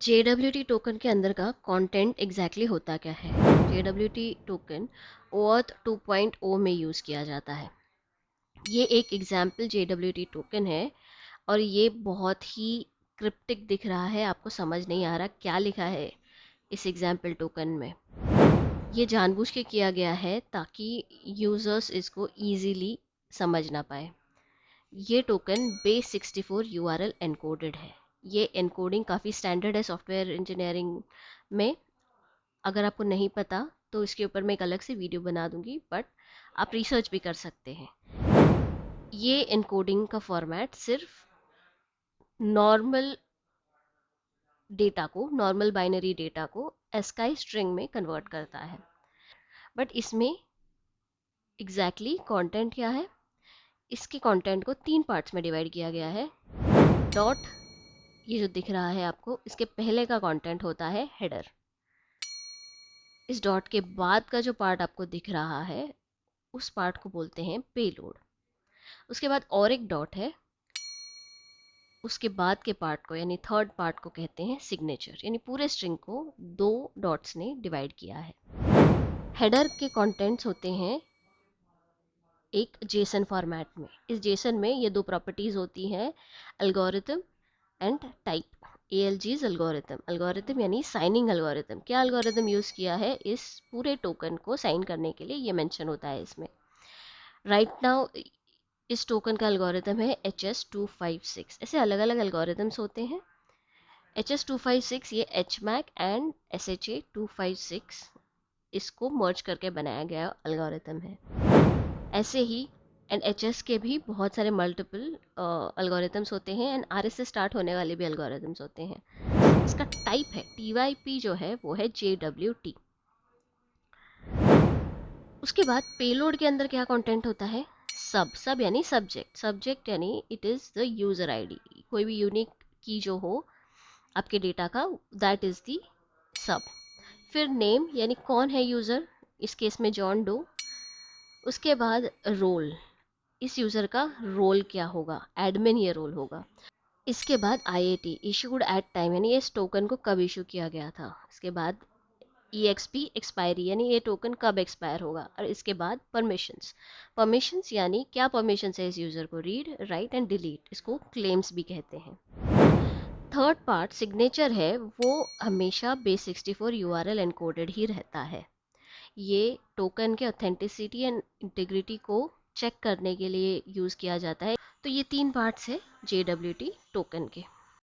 JWT token के अंदर का कंटेंट एग्जैक्टली होता क्या है? JWT टोकन OAuth 2.0 में यूज़ किया जाता है। ये एक एग्जाम्पल JWT टोकन है और ये बहुत ही क्रिप्टिक दिख रहा है, आपको समझ नहीं आ रहा क्या लिखा है इस एग्जाम्पल टोकन में। ये जानबूझ के किया गया है ताकि यूज़र्स इसको इजीली समझ ना पाए। ये टोकन बेस 64 URL एनकोडेड है। ये एनकोडिंग काफ़ी स्टैंडर्ड है सॉफ्टवेयर इंजीनियरिंग में। अगर आपको नहीं पता तो इसके ऊपर मैं एक अलग से वीडियो बना दूंगी, बट आप रिसर्च भी कर सकते हैं। ये एनकोडिंग का फॉर्मेट सिर्फ नॉर्मल डेटा को, नॉर्मल बाइनरी डेटा को ASCII स्ट्रिंग में कन्वर्ट करता है। बट इसमें एग्जैक्टली कंटेंट क्या है? इसके कंटेंट को 3 पार्ट्स में डिवाइड किया गया है। डॉट, ये जो दिख रहा है आपको, इसके पहले का कंटेंट होता है हेडर। इस डॉट के बाद का जो पार्ट आपको दिख रहा है उस पार्ट को बोलते हैं पेलोड। उसके बाद और एक डॉट है, उसके बाद के पार्ट को यानी थर्ड पार्ट को कहते हैं सिग्नेचर। यानी पूरे स्ट्रिंग को 2 डॉट्स ने डिवाइड किया है। हेडर के कंटेंट्स होते हैं एक जेसन फॉर्मेट में। इस जेसन में ये 2 प्रॉपर्टीज होती हैं, algorithm and type. ALG's algorithm, algorithm यानी साइनिंग एल्गोरिथम। क्या एल्गोरिथम यूज़ किया है इस पूरे टोकन को साइन करने के लिए, ये मेंशन होता है इसमें। राइट नाउ इस टोकन का एल्गोरिथम है HS256। ऐसे अलग अलग एल्गोरिथम्स होते हैं। HS256 ये HMAC एंड SHA-256 इसको मर्ज करके बनाया गया एल्गोरिथम है। ऐसे ही NHS के भी बहुत सारे मल्टीपल एल्गोरिथम्स होते हैं एंड R से स्टार्ट होने वाले भी एल्गोरिथम्स होते हैं। इसका टाइप है TYP जो है वो है JWT। उसके बाद पेलोड के अंदर क्या कंटेंट होता है? सब यानी सब्जेक्ट, सब्जेक्ट यानी it is the user ID। कोई भी यूनिक की जो हो आपके डेटा का, दैट इज़ द सब। फिर नेम यानी कौन है यूज़र, इस केस में जॉन डो। उसके बाद रोल, इस यूज़र का रोल क्या होगा, एडमिन ये रोल होगा। इसके बाद IAT, इशूड एट टाइम, यानी इस टोकन को कब इशू किया गया था। इसके बाद EXP, एक्सपायरी यानी ये टोकन कब एक्सपायर होगा। और इसके बाद परमिशंस, परमिशंस यानी क्या परमिशंस है इस यूज़र को, रीड राइट एंड डिलीट, इसको क्लेम्स भी कहते हैं। थर्ड पार्ट सिग्नेचर है, वो हमेशा बेस 64 URL एनकोडेड ही रहता है। ये टोकन के ऑथेंटिसिटी एंड इंटीग्रिटी को चेक करने के लिए यूज़ किया जाता है। तो ये 3 पार्ट्स है JWT टोकन के।